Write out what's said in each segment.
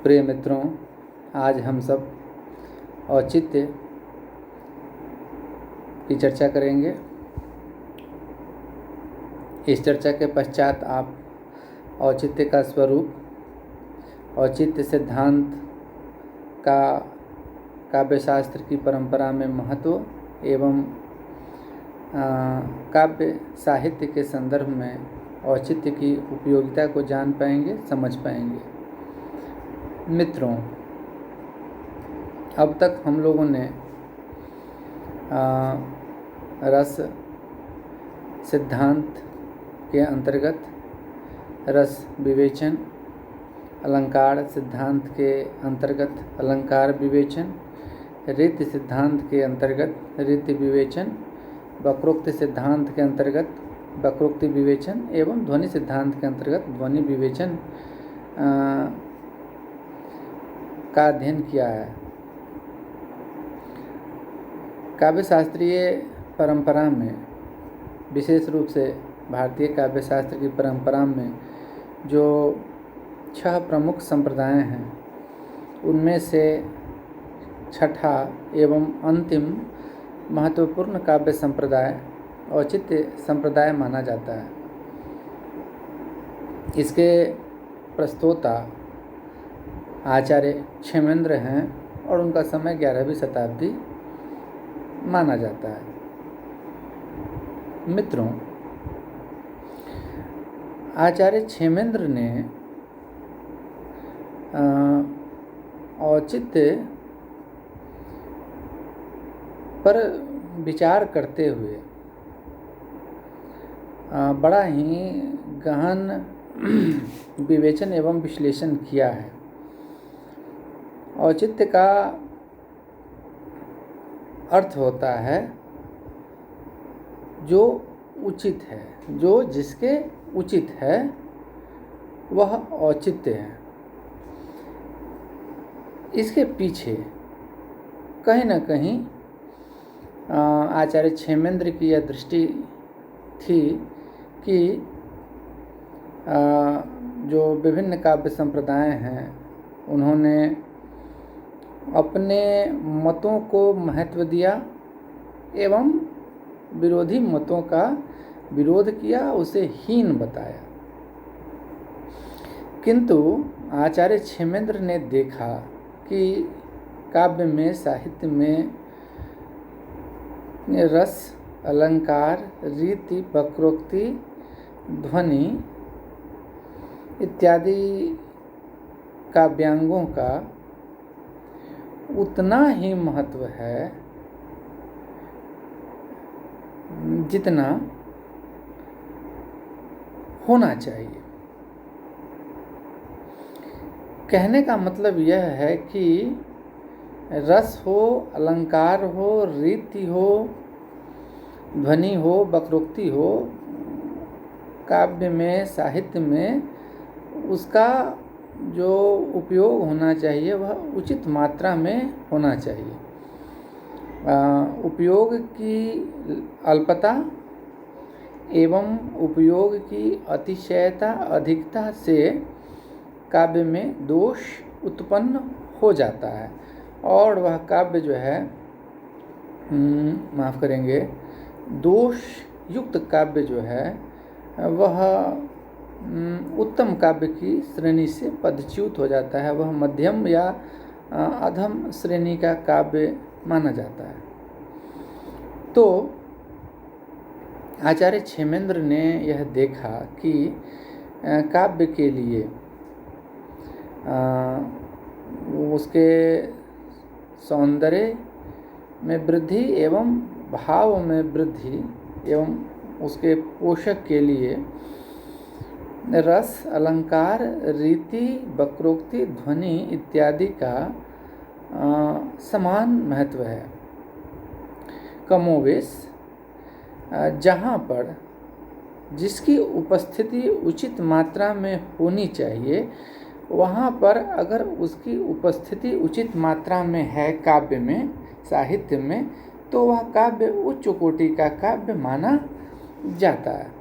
प्रिय मित्रों, आज हम सब औचित्य की चर्चा करेंगे। इस चर्चा के पश्चात आप औचित्य का स्वरूप, औचित्य सिद्धांत का काव्यशास्त्र की परंपरा में महत्व एवं काव्य साहित्य के संदर्भ में औचित्य की उपयोगिता को जान पाएंगे, समझ पाएंगे। मित्रों, अब तक हम लोगों ने रस सिद्धांत के अंतर्गत रस विवेचन, अलंकार सिद्धांत के अंतर्गत अलंकार विवेचन, रीति सिद्धांत के अंतर्गत रीति विवेचन, वक्रोक्ति सिद्धांत के अंतर्गत वक्रोक्ति विवेचन एवं ध्वनि सिद्धांत के अंतर्गत ध्वनि विवेचन का अध्ययन किया है। काव्यशास्त्रीय परंपरा में, विशेष रूप से भारतीय काव्यशास्त्र की परंपरा में जो 6 प्रमुख संप्रदाय हैं, उनमें से छठा एवं अंतिम महत्वपूर्ण काव्य संप्रदाय औचित्य संप्रदाय माना जाता है। इसके प्रस्तोता आचार्य क्षेमेंद्र हैं और उनका समय 11वीं शताब्दी माना जाता है। मित्रों, आचार्य क्षेमेंद्र ने औचित्य पर विचार करते हुए बड़ा ही गहन विवेचन एवं विश्लेषण किया है। औचित्य का अर्थ होता है जो उचित है, जो जिसके उचित है वह औचित्य है। इसके पीछे कहीं न कहीं आचार्य क्षेमेंद्र की यह दृष्टि थी कि जो विभिन्न काव्य संप्रदाय हैं, उन्होंने अपने मतों को महत्व दिया एवं विरोधी मतों का विरोध किया, उसे हीन बताया। किंतु आचार्य क्षेमेंद्र ने देखा कि काव्य में, साहित्य में रस, अलंकार, रीति, वक्रोक्ति, ध्वनि इत्यादि काव्यांगों का उतना ही महत्व है जितना होना चाहिए। कहने का मतलब यह है कि रस हो, अलंकार हो, रीति हो, ध्वनि हो, वक्रोक्ति हो, काव्य में, साहित्य में उसका जो उपयोग होना चाहिए वह उचित मात्रा में होना चाहिए। उपयोग की अल्पता एवं उपयोग की अतिशयता, अधिकता से काव्य में दोष उत्पन्न हो जाता है और वह काव्य जो है, माफ़ करेंगे, दोष युक्त काव्य जो है वह उत्तम काव्य की श्रेणी से पदच्युत हो जाता है। वह मध्यम या अधम श्रेणी का काव्य माना जाता है। तो आचार्य क्षेमेंद्र ने यह देखा कि काव्य के लिए उसके सौंदर्य में वृद्धि एवं भाव में वृद्धि एवं उसके पोषक के लिए रस, अलंकार, रीति, वक्रोक्ति, ध्वनि इत्यादि का समान महत्व है। कमोवेश जहाँ पर जिसकी उपस्थिति उचित मात्रा में होनी चाहिए, वहाँ पर अगर उसकी उपस्थिति उचित मात्रा में है काव्य में, साहित्य में, तो वह काव्य उच्च कोटि का काव्य माना जाता है।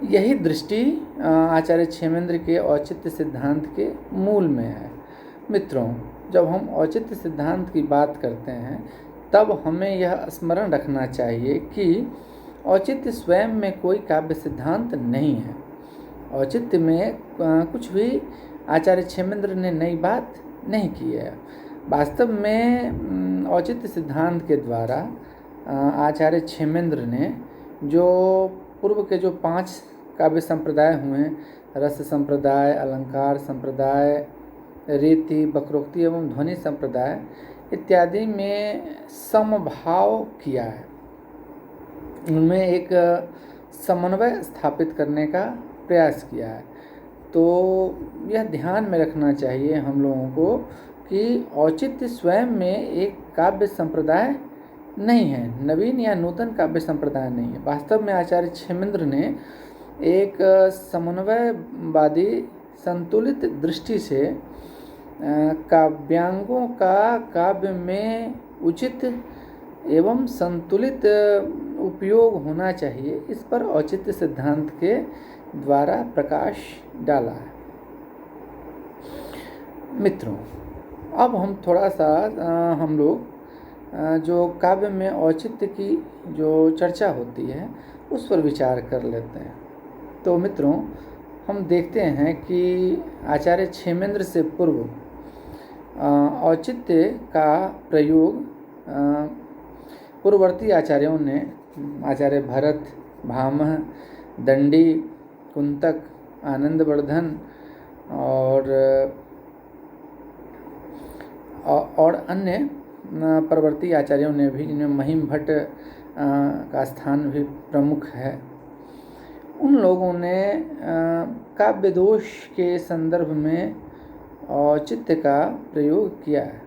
यही दृष्टि आचार्य क्षेमेंद्र के औचित्य सिद्धांत के मूल में है। मित्रों, जब हम औचित्य सिद्धांत की बात करते हैं तब हमें यह स्मरण रखना चाहिए कि औचित्य स्वयं में कोई काव्य सिद्धांत नहीं है। औचित्य में कुछ भी आचार्य क्षेमेंद्र ने नई बात नहीं की है। वास्तव में औचित्य सिद्धांत के द्वारा आचार्य क्षेमेंद्र ने जो पूर्व के जो 5 काव्य संप्रदाय हुए हैं, रस संप्रदाय, अलंकार संप्रदाय, रीति, वक्रोक्ति एवं ध्वनि संप्रदाय इत्यादि में समभाव किया है। उनमें एक समन्वय स्थापित करने का प्रयास किया है। तो यह ध्यान में रखना चाहिए हम लोगों को कि औचित्य स्वयं में एक काव्य संप्रदाय नहीं है, नवीन या नूतन काव्य संप्रदाय नहीं है। वास्तव में आचार्य क्षेमेंद्र ने एक समन्वयवादी संतुलित दृष्टि से काव्यांगों का काव्य में उचित एवं संतुलित उपयोग होना चाहिए, इस पर औचित्य सिद्धांत के द्वारा प्रकाश डाला है। मित्रों, अब हम थोड़ा सा हम लोग जो काव्य में औचित्य की जो चर्चा होती है उस पर विचार कर लेते हैं। तो मित्रों, हम देखते हैं कि आचार्य क्षेमेंद्र से पूर्व औचित्य का प्रयोग पूर्ववर्ती आचार्यों ने, आचार्य भरत, भामह, दंडी, कुंतक, आनंदवर्धन और अन्य परवर्ती आचार्यों ने भी, जिनमें महिम भट्ट का स्थान भी प्रमुख है, उन लोगों ने काव्य दोष के संदर्भ में औचित्य का प्रयोग किया है।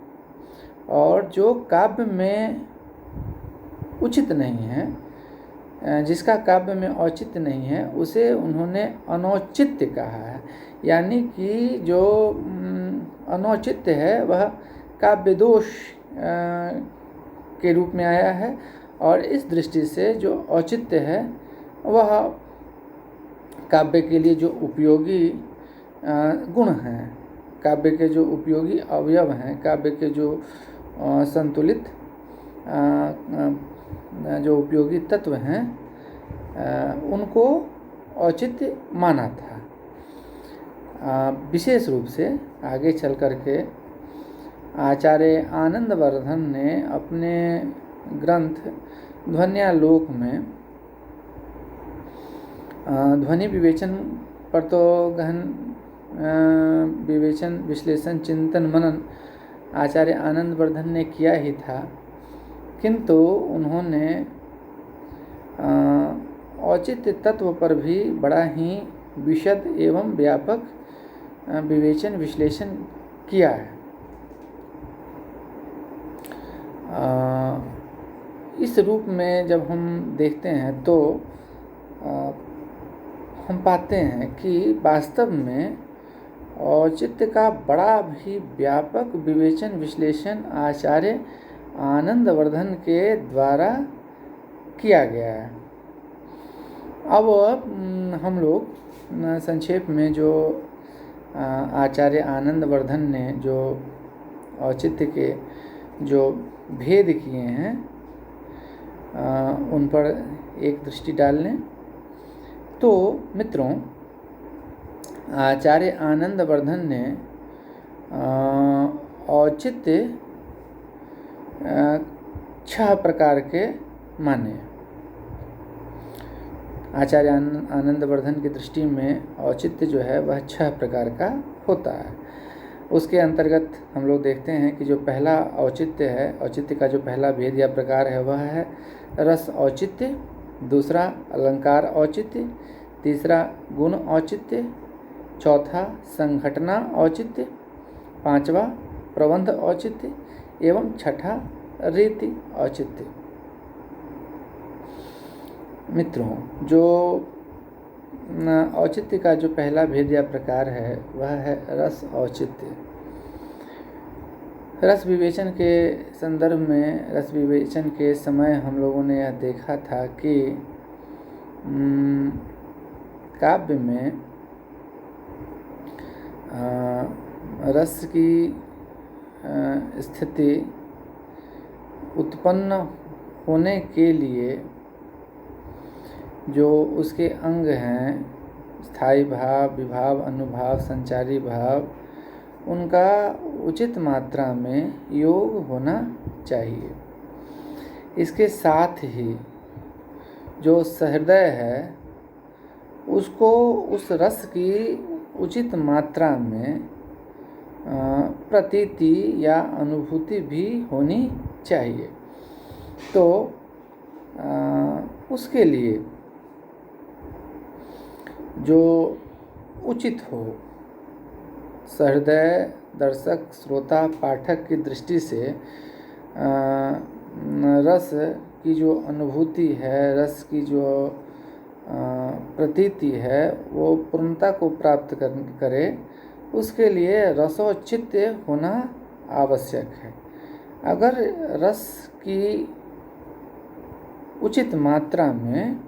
और जो काव्य में उचित नहीं है, जिसका काव्य में औचित्य नहीं है, उसे उन्होंने अनौचित्य कहा है। यानी कि जो अनौचित्य है वह काव्य दोष के रूप में आया है, और इस दृष्टि से जो औचित्य है वह काव्य के लिए जो उपयोगी गुण हैं, काव्य के जो उपयोगी अवयव हैं, काव्य के जो संतुलित जो उपयोगी तत्व हैं, उनको औचित्य माना था। विशेष रूप से आगे चल कर के आचार्य आनंदवर्धन ने अपने ग्रंथ ध्वन्यालोक में ध्वनि विवेचन पर तो गहन विवेचन, विश्लेषण, चिंतन, मनन आचार्य आनंदवर्धन ने किया ही था, किंतु उन्होंने औचित्य तत्व पर भी बड़ा ही विशद एवं व्यापक विवेचन, विश्लेषण किया है। इस रूप में जब हम देखते हैं तो हम पाते हैं कि वास्तव में औचित्य का बड़ा भी व्यापक विवेचन, विश्लेषण आचार्य आनंदवर्धन के द्वारा किया गया है। अब हम लोग संक्षेप में जो आचार्य आनंदवर्धन ने जो औचित्य के जो भेद किए हैं उन पर एक दृष्टि डाल लें। तो मित्रों, आचार्य आनंदवर्धन ने औचित्य 6 प्रकार के माने। आचार्य आनंदवर्धन की दृष्टि में औचित्य जो है वह 6 प्रकार का होता है। उसके अंतर्गत हम लोग देखते हैं कि जो पहला औचित्य है, औचित्य का जो पहला भेद या प्रकार है वह है रस औचित्य, दूसरा अलंकार औचित्य, तीसरा गुण औचित्य, चौथा संघटना औचित्य, पांचवा प्रबंध औचित्य एवं छठा रीति औचित्य। मित्रों, जो औचित्य का जो पहला भेद या प्रकार है वह है रस औचित्य। रस विवेचन के संदर्भ में, रस विवेचन के समय हम लोगों ने यह देखा था कि काव्य में रस की स्थिति उत्पन्न होने के लिए जो उसके अंग हैं, स्थायी भाव, विभाव, अनुभाव, संचारी भाव, उनका उचित मात्रा में योग होना चाहिए। इसके साथ ही जो सहृदय है उसको उस रस की उचित मात्रा में प्रतीति या अनुभूति भी होनी चाहिए। तो उसके लिए जो उचित हो, सहृदय दर्शक, श्रोता, पाठक की दृष्टि से रस की जो अनुभूति है, रस की जो प्रतीति है, वो पूर्णता को प्राप्त करे, उसके लिए रसोचित्य होना आवश्यक है। अगर रस की उचित मात्रा में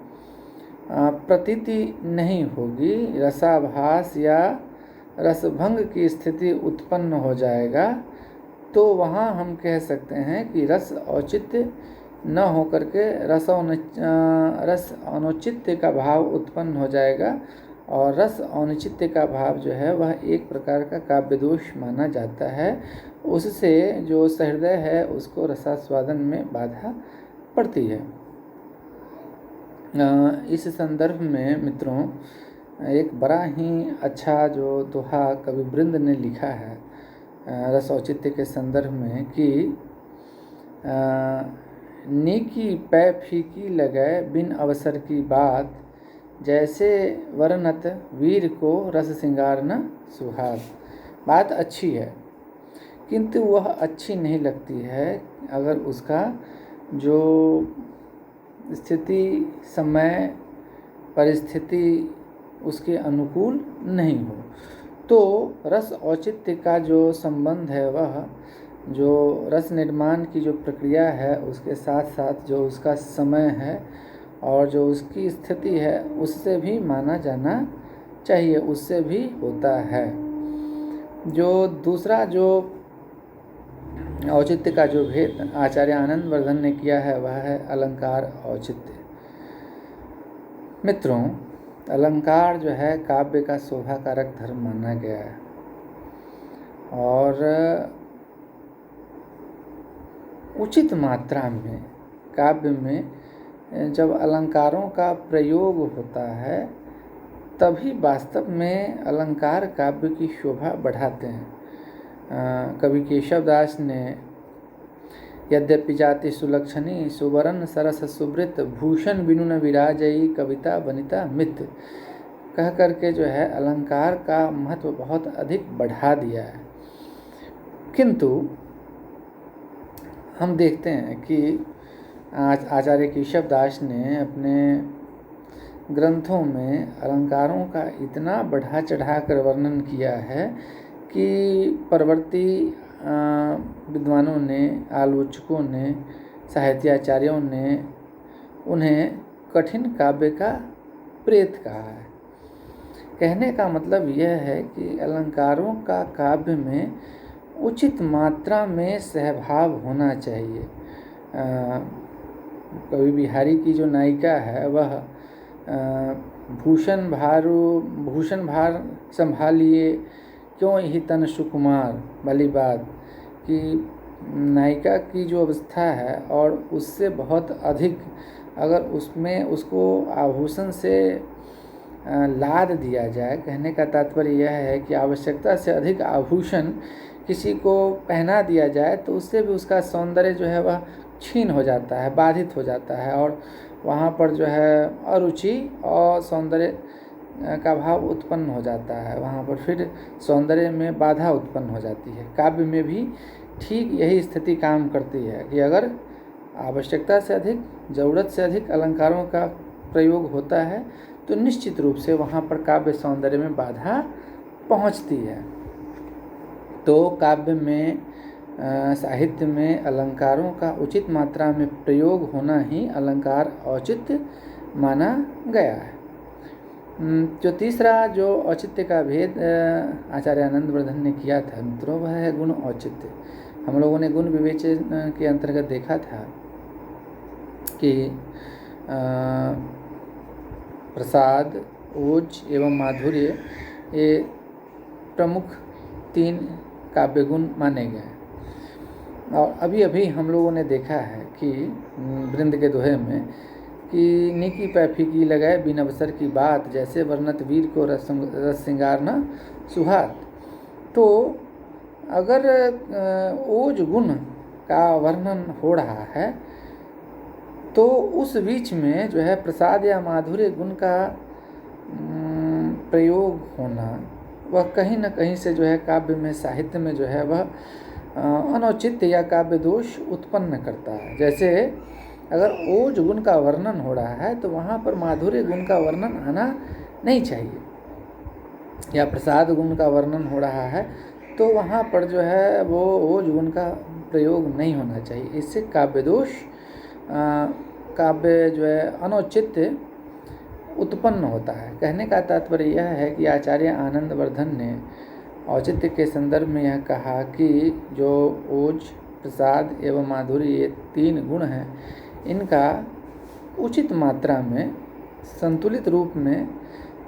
प्रतीति नहीं होगी, रसाभास या रसभंग की स्थिति उत्पन्न हो जाएगा, तो वहाँ हम कह सकते हैं कि रस औचित्य न होकर के रस अनुचित्य का भाव उत्पन्न हो जाएगा। और रस औचित्य का भाव जो है वह एक प्रकार का काव्य दोष माना जाता है। उससे जो सहृदय है उसको रसास्वादन में बाधा पड़ती है। इस संदर्भ में मित्रों एक बड़ा ही अच्छा जो दोहा कवि वृंद ने लिखा है रस औचित्य के संदर्भ में कि नेकी पै फीकी लगे बिन अवसर की बात, जैसे वर्णत वीर को रस सिंगार न सुहाग। बात अच्छी है किंतु वह अच्छी नहीं लगती है अगर उसका जो स्थिति, समय, परिस्थिति उसके अनुकूल नहीं हो। तो रस औचित्य का जो संबंध है वह जो रस निर्माण की जो प्रक्रिया है उसके साथ साथ जो उसका समय है और जो उसकी स्थिति है उससे भी माना जाना चाहिए, उससे भी होता है। जो दूसरा जो औचित्य का जो भेद आचार्य आनंदवर्धन ने किया है वह है अलंकार औचित्य। मित्रों, अलंकार जो है काव्य का शोभा कारक धर्म माना गया है और उचित मात्रा में काव्य में जब अलंकारों का प्रयोग होता है तभी वास्तव में अलंकार काव्य की शोभा बढ़ाते हैं। कवि केशवदास ने यद्यपि जाति सुलक्षणी सुवर्ण सरस सुवृत भूषण बिनु न विराजई कविता वनिता मित कह करके जो है अलंकार का महत्व बहुत अधिक बढ़ा दिया है। किंतु हम देखते हैं कि आचार्य केशवदास ने अपने ग्रंथों में अलंकारों का इतना बढ़ा चढ़ा कर वर्णन किया है कि परवर्ती विद्वानों ने, आलोचकों ने, साहित्याचार्यों ने उन्हें कठिन काव्य का प्रेत कहा है। कहने का मतलब यह है कि अलंकारों का काव्य में उचित मात्रा में सहभाव होना चाहिए। कवि बिहारी की जो नायिका है वह भूषण भार संभालिए क्यों ही तन सुकुमार वाली बात कि नायिका की जो अवस्था है और उससे बहुत अधिक अगर उसमें उसको आभूषण से लाद दिया जाए, कहने का तात्पर्य यह है कि आवश्यकता से अधिक आभूषण किसी को पहना दिया जाए तो उससे भी उसका सौंदर्य जो है वह क्षीण हो जाता है, बाधित हो जाता है और वहाँ पर जो है अरुचि और सौंदर्य का भाव उत्पन्न हो जाता है, वहाँ पर फिर सौंदर्य में बाधा उत्पन्न हो जाती है। काव्य में भी ठीक यही स्थिति काम करती है कि अगर आवश्यकता से अधिक, ज़रूरत से अधिक अलंकारों का प्रयोग होता है तो निश्चित रूप से वहाँ पर काव्य सौंदर्य में बाधा पहुँचती है। तो काव्य में, साहित्य में अलंकारों का उचित मात्रा में प्रयोग होना ही अलंकार औचित्य माना गया है। जो तीसरा जो औचित्य का भेद आचार्य आनंदवर्धन ने किया था मित्रों, वह है गुण औचित्य। हम लोगों ने गुण विवेचन के अंतर्गत देखा था कि प्रसाद, ओज एवं माधुर्य ये प्रमुख 3 काव्य गुण माने गए हैं। और अभी अभी हम लोगों ने देखा है कि वृंद के दोहे में कि निकी पैफी की लगाए बिन अवसर की बात, जैसे वर्णत वीर को रस श्रृंगार न सुहात। तो अगर ओज गुण का वर्णन हो रहा है तो उस बीच में जो है प्रसाद या माधुर्य गुण का प्रयोग होना, वह कहीं न कहीं से जो है काव्य में, साहित्य में जो है वह अनौचित्य या काव्य दोष उत्पन्न करता है। जैसे अगर ओज गुण का वर्णन हो रहा है तो वहाँ पर माधुर्य गुण का वर्णन आना नहीं चाहिए, या प्रसाद गुण का वर्णन हो रहा है तो वहाँ पर जो है वो ओज गुण का प्रयोग नहीं होना चाहिए। इससे काव्य दोष, काव्य जो है अनौचित्य उत्पन्न होता है। कहने का तात्पर्य यह है कि आचार्य आनंदवर्धन ने औचित्य के संदर्भ में यह कहा कि जो ओज, प्रसाद एवं माधुर्य ये 3 गुण हैं, इनका उचित मात्रा में, संतुलित रूप में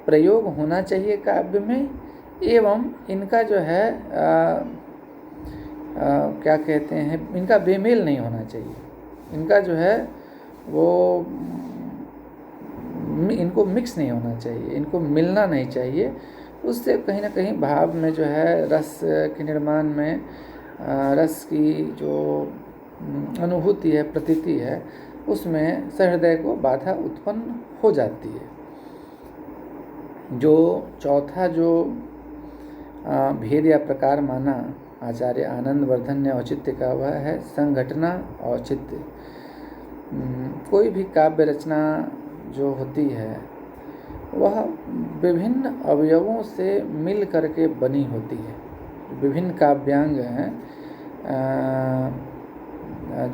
प्रयोग होना चाहिए काव्य में, एवं इनका जो है क्या कहते हैं, इनका बेमेल नहीं होना चाहिए। इनका जो है वो इनको मिक्स नहीं होना चाहिए, इनको मिलना नहीं चाहिए। उससे कहीं ना कहीं भाव में जो है, रस के निर्माण में, रस की जो अनुभूति है, प्रतीति है, उसमें सहृदय को बाधा उत्पन्न हो जाती है। जो चौथा जो भेद या प्रकार माना आचार्य आनंदवर्धन ने औचित्य का, वह है संघटना औचित्य। कोई भी काव्य रचना जो होती है वह विभिन्न अवयवों से मिल करके बनी होती है। विभिन्न काव्यांग हैं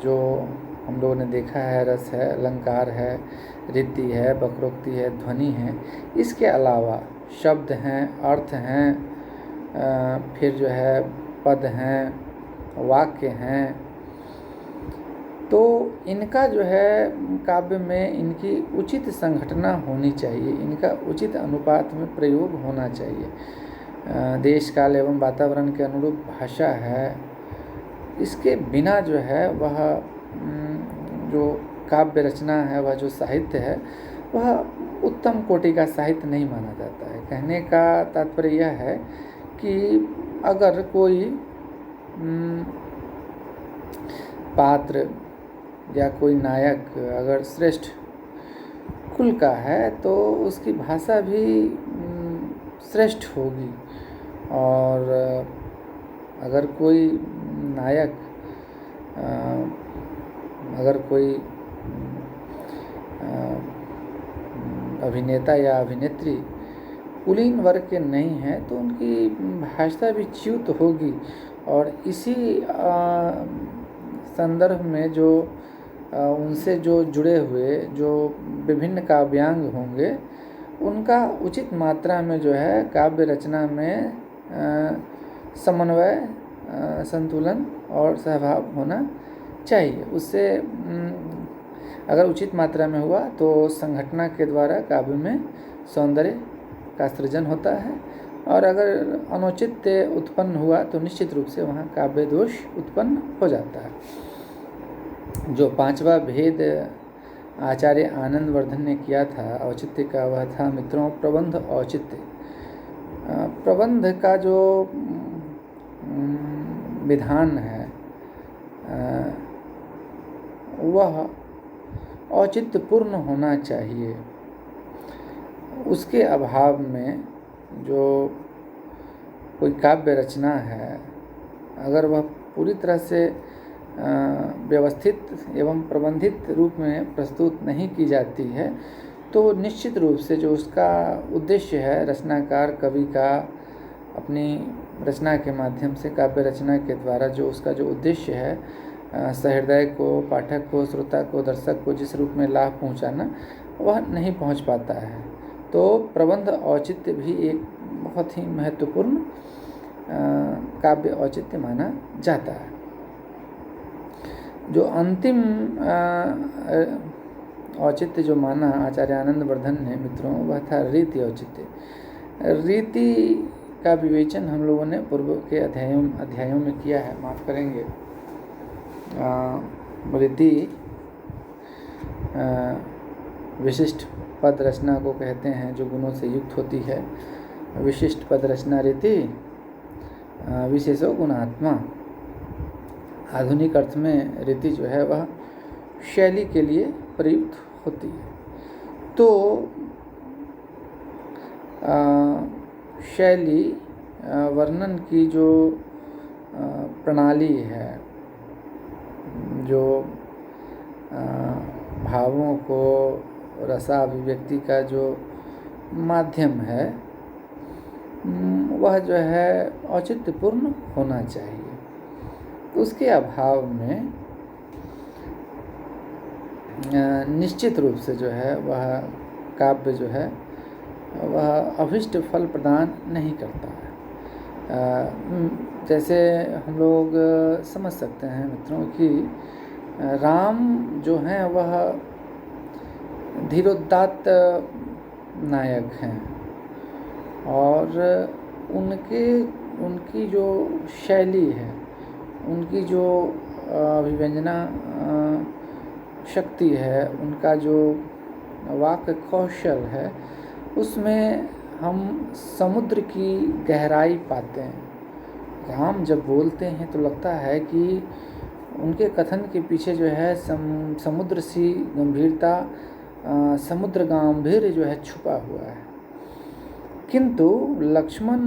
जो हम लोगों ने देखा है, रस है, अलंकार है, रीति है, वक्रोक्ति है, ध्वनि है। इसके अलावा शब्द हैं, अर्थ हैं, फिर जो है पद हैं, वाक्य हैं। तो इनका जो है काव्य में इनकी उचित संघटना होनी चाहिए, इनका उचित अनुपात में प्रयोग होना चाहिए। देश काल एवं वातावरण के अनुरूप भाषा है, इसके बिना जो है वह जो काव्य रचना है, वह जो साहित्य है, वह उत्तम कोटि का साहित्य नहीं माना जाता है। कहने का तात्पर्य यह है कि अगर कोई पात्र या कोई नायक अगर श्रेष्ठ कुल का है तो उसकी भाषा भी श्रेष्ठ होगी, और अगर कोई नायक, अगर कोई अभिनेता या अभिनेत्री कुलीन वर्ग के नहीं हैं तो उनकी भाषा भी च्युत होगी। और इसी संदर्भ में जो उनसे जो जुड़े हुए जो विभिन्न काव्यांग होंगे, उनका उचित मात्रा में जो है काव्य रचना में समन्वय, संतुलन और सहभाव होना चाहिए। उससे अगर उचित मात्रा में हुआ तो संघटना के द्वारा काव्य में सौंदर्य का सृजन होता है, और अगर अनुचित्य उत्पन्न हुआ तो निश्चित रूप से वहाँ काव्य दोष उत्पन्न हो जाता है। जो 5वां भेद आचार्य आनंदवर्धन ने किया था औचित्य का, वह था मित्रों प्रबंध औचित्य। प्रबंध का जो विधान है वह औचित्यपूर्ण होना चाहिए। उसके अभाव में जो कोई काव्य रचना है, अगर वह पूरी तरह से व्यवस्थित एवं प्रबंधित रूप में प्रस्तुत नहीं की जाती है तो निश्चित रूप से जो उसका उद्देश्य है, रचनाकार कवि का अपनी रचना के माध्यम से, काव्य रचना के द्वारा जो उसका जो उद्देश्य है, सहृदय को, पाठक को, श्रोता को, दर्शक को जिस रूप में लाभ पहुंचाना, वह नहीं पहुंच पाता है। तो प्रबंध औचित्य भी एक बहुत ही महत्वपूर्ण काव्य औचित्य माना जाता है। जो अंतिम औचित्य जो माना आचार्य आनंदवर्धन ने मित्रों, वह था रीति औचित्य। रीति का विवेचन हम लोगों ने पूर्व के अध्यायों में किया है, माफ़ करेंगे। रीति विशिष्ट पद रचना को कहते हैं, जो गुणों से युक्त होती है। विशिष्ट पद रचना रीति विशेषो गुणात्मा। आधुनिक अर्थ में रीति जो है वह शैली के लिए प्रयुक्त होती है। तो शैली वर्णन की जो प्रणाली है, जो भावों को रसाभिव्यक्ति का जो माध्यम है, वह जो है औचित्यपूर्ण होना चाहिए। उसके अभाव में निश्चित रूप से जो है वह काव्य जो है वह अभिष्ट फल प्रदान नहीं करता है। जैसे हम लोग समझ सकते हैं मित्रों कि राम जो हैं वह धीरोदात्त नायक हैं, और उनकी जो शैली है, उनकी जो अभिव्यंजना शक्ति है, उनका जो वाक् कौशल है, उसमें हम समुद्र की गहराई पाते हैं। राम जब बोलते हैं तो लगता है कि उनके कथन के पीछे जो है समुद्र सी गंभीरता, समुद्र गांभीर्य जो है छुपा हुआ है। किंतु लक्ष्मण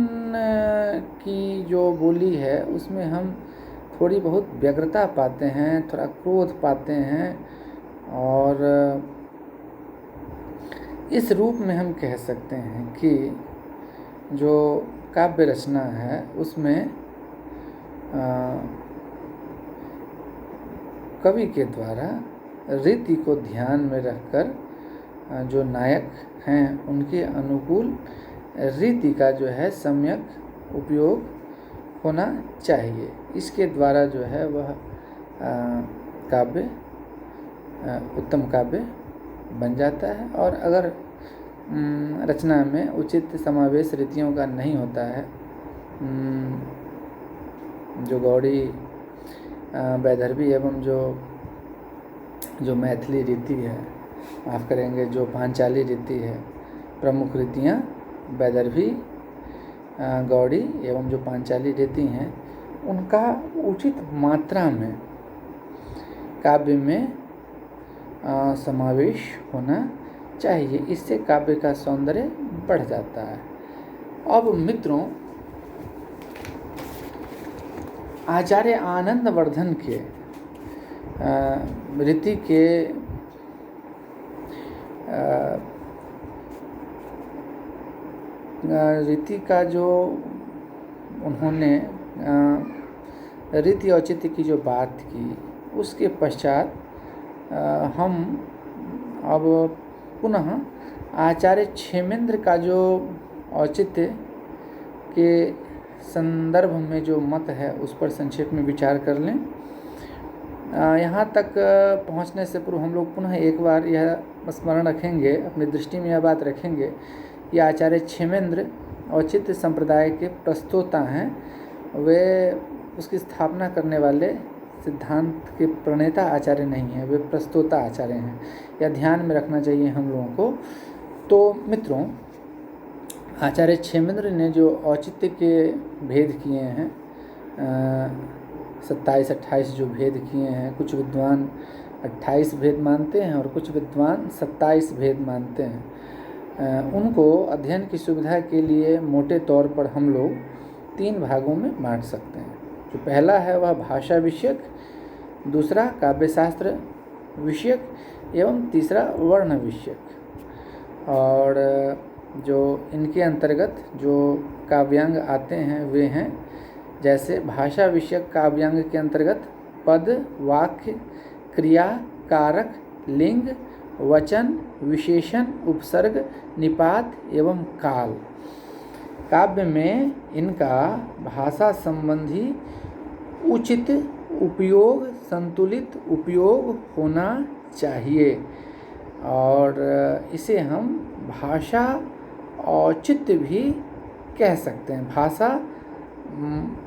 की जो बोली है उसमें हम थोड़ी बहुत व्यग्रता पाते हैं, थोड़ा क्रोध पाते हैं, और इस रूप में हम कह सकते हैं कि जो काव्य रचना है उसमें कवि के द्वारा रीति को ध्यान में रखकर जो नायक हैं उनके अनुकूल रीति का जो है सम्यक उपयोग होना चाहिए। इसके द्वारा जो है वह काव्य उत्तम काव्य बन जाता है। और अगर रचना में उचित समावेश रीतियों का नहीं होता है, जो गौड़ी वैदर्भी एवं जो मैथिली रीति है, माफ़ करेंगे, जो पांचाली रीति है, प्रमुख रीतियाँ वैदर्भी, गौड़ी एवं जो पांचाली रीति हैं, उनका उचित मात्रा में काव्य में समावेश होना चाहिए। इससे काव्य का सौंदर्य बढ़ जाता है। अब मित्रों, आचार्य आनंदवर्धन के रीति के रीति का जो उन्होंने रीति औचित्य की जो बात की, उसके पश्चात हम अब पुनः आचार्य क्षेमेंद्र का जो औचित्य के संदर्भ में जो मत है उस पर संक्षेप में विचार कर लें। यहाँ तक पहुँचने से पूर्व हम लोग पुनः एक बार यह स्मरण रखेंगे, अपनी दृष्टि में यह बात रखेंगे कि आचार्य क्षेमेंद्र औचित्य संप्रदाय के प्रस्तोता हैं। वे उसकी स्थापना करने वाले सिद्धांत के प्रणेता आचार्य नहीं हैं, वे प्रस्तोता आचार्य हैं। यह ध्यान में रखना चाहिए हम लोगों को। तो मित्रों, आचार्य क्षेमेंद्र ने जो औचित्य के भेद किए हैं, 27-28 जो भेद किए हैं, कुछ विद्वान 28 भेद मानते हैं और कुछ विद्वान 27 भेद मानते हैं। उनको अध्ययन की सुविधा के लिए मोटे तौर पर हम लोग 3 भागों में बांट सकते हैं। जो पहला है वह भाषा विषयक, दूसरा काव्यशास्त्र विषयक एवं तीसरा वर्ण विषयक। और जो इनके अंतर्गत जो काव्यांग आते हैं वे हैं, जैसे भाषा विषयक काव्यांग के अंतर्गत पद, वाक्य, क्रिया, कारक, लिंग वचन, विशेषण, उपसर्ग, निपात एवं काल। काव्य में इनका भाषा संबंधी उचित उपयोग, संतुलित उपयोग होना चाहिए और इसे हम भाषा औचित्य भी कह सकते हैं। भाषा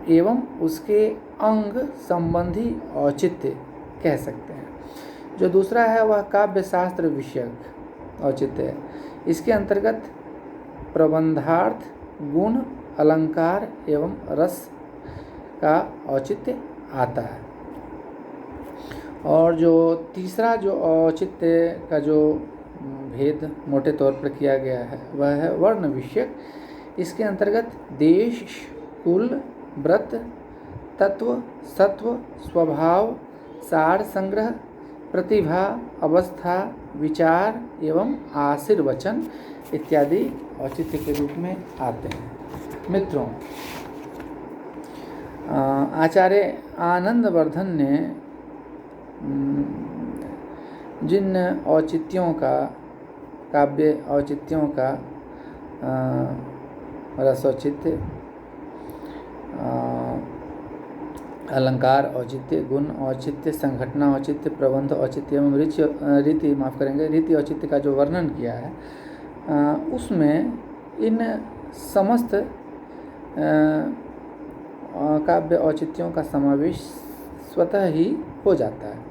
एवं उसके अंग संबंधी औचित्य कह सकते हैं। जो दूसरा है वह काव्य शास्त्र विषयक औचित्य है। इसके अंतर्गत प्रबंधार्थ, गुण, अलंकार एवं रस का औचित्य आता है। और जो तीसरा जो औचित्य का जो भेद मोटे तौर पर किया गया है वह है वर्ण विषयक। इसके अंतर्गत देश, कुल, व्रत, तत्व, सत्व, स्वभाव, सार संग्रह, प्रतिभा, अवस्था, विचार एवं आशीर्वचन इत्यादि औचित्य के रूप में आते हैं। मित्रों, आचार्य आनंदवर्धन ने जिन औचित्यों का, काव्य औचित्यों का रसौचित्य, अलंकार औचित्य, गुण औचित्य, संघटना औचित्य, प्रबंध औचित्य एवं रीति औचित्य का जो वर्णन किया है, उसमें इन समस्त काव्य औचित्यों का समावेश स्वतः ही हो जाता है।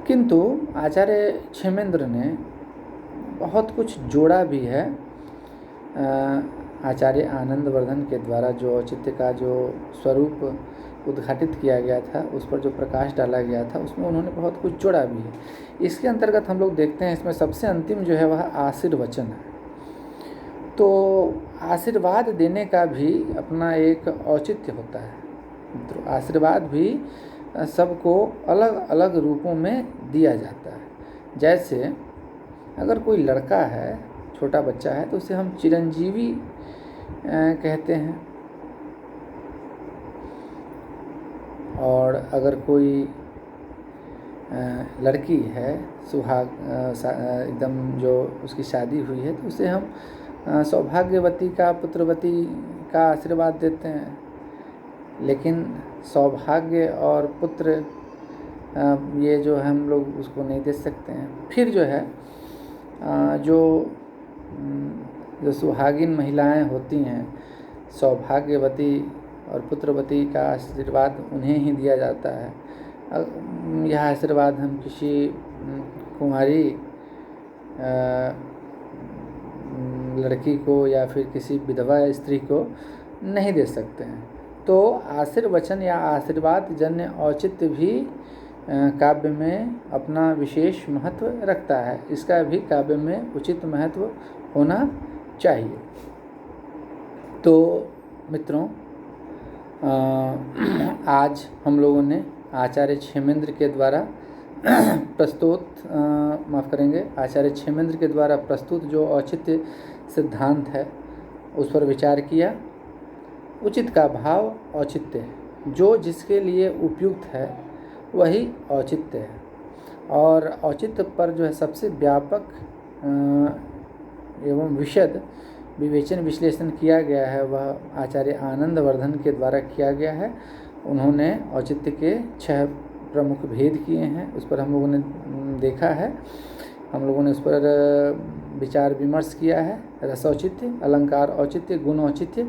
किंतु आचार्य क्षेमेंद्र ने बहुत कुछ जोड़ा भी है। आचार्य आनंदवर्धन के द्वारा जो औचित्य का जो स्वरूप उद्घाटित किया गया था, उस पर जो प्रकाश डाला गया था, उसमें उन्होंने बहुत कुछ जोड़ा भी है। इसके अंतर्गत हम लोग देखते हैं, इसमें सबसे अंतिम जो है वह आशीर्वचन है। तो आशीर्वाद देने का भी अपना एक औचित्य होता है। तो आशीर्वाद भी सबको अलग अलग रूपों में दिया जाता है। जैसे अगर कोई लड़का है, छोटा बच्चा है, तो उसे हम चिरंजीवी कहते हैं। और अगर कोई लड़की है, सुहाग एकदम जो उसकी शादी हुई है, तो उसे हम सौभाग्यवती का, पुत्रवती का आशीर्वाद देते हैं। लेकिन सौभाग्य और पुत्र ये जो हम लोग उसको नहीं दे सकते हैं। फिर जो है जो सुहागिन महिलाएं होती हैं, सौभाग्यवती और पुत्रवती का आशीर्वाद उन्हें ही दिया जाता है। यह आशीर्वाद हम किसी कुंवारी लड़की को या फिर किसी विधवा स्त्री को नहीं दे सकते हैं। तो आशीर्वचन या आशीर्वाद जन्य औचित्य भी काव्य में अपना विशेष महत्व रखता है। इसका भी काव्य में उचित महत्व होना चाहिए। तो मित्रों, आज हम लोगों ने आचार्य क्षेमेंद्र के द्वारा आचार्य क्षेमेंद्र के द्वारा प्रस्तुत जो औचित्य सिद्धांत है उस पर विचार किया। उचित का भाव औचित्य है। जो जिसके लिए उपयुक्त है वही औचित्य है। और औचित्य पर जो है सबसे व्यापक एवं विशद विवेचन विश्लेषण किया गया है वह आचार्य आनंदवर्धन के द्वारा किया गया है। उन्होंने औचित्य के 6 प्रमुख भेद किए हैं, उस पर हम लोगों ने देखा है। हम लोगों ने उस पर विचार विमर्श किया है। रसौचित्य, अलंकार औचित्य, गुण औचित्य,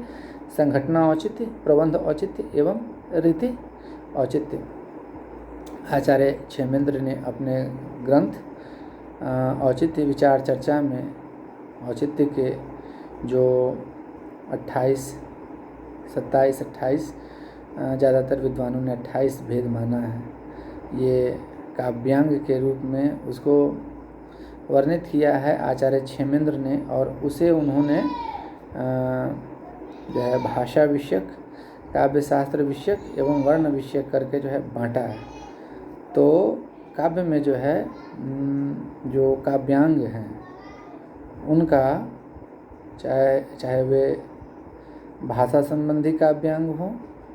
संघटना औचित्य, प्रबंध औचित्य एवं रीति औचित्य। आचार्य क्षेमेंद्र ने अपने ग्रंथ औचित्य विचार चर्चा में औचित्य के जो 27, 28 ज़्यादातर विद्वानों ने 28 भेद माना है। ये काव्यांग के रूप में उसको वर्णित किया है आचार्य क्षेमेंद्र ने, और उसे उन्होंने जो है भाषा विषयक, काव्य शास्त्र विषयक एवं वर्ण विषयक करके जो है बांटा है। तो काव्य में जो है जो काव्यांग हैं उनका चाहे वे भाषा संबंधी काव्यांग हो,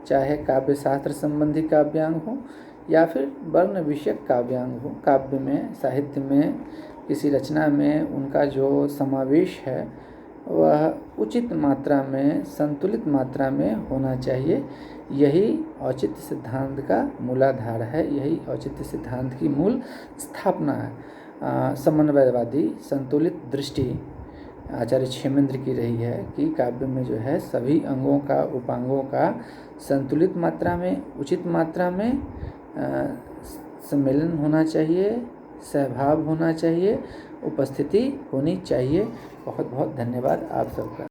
चाहे काव्य शास्त्र संबंधी काव्यांग हो, या फिर वर्ण विषयक काव्यांग हो। काव्य में, साहित्य में किसी रचना में उनका जो समावेश है वह उचित मात्रा में, संतुलित मात्रा में होना चाहिए। यही औचित्य सिद्धांत का मूलाधार है, यही औचित्य सिद्धांत की मूल स्थापना है। समन्वयवादी संतुलित दृष्टि आचार्य क्षेमेंद्र की रही है कि काव्य में जो है सभी अंगों का, उपांगों का संतुलित मात्रा में, उचित मात्रा में सम्मेलन होना चाहिए, सहभाव होना चाहिए, उपस्थिति होनी चाहिए। बहुत बहुत धन्यवाद आप सबका।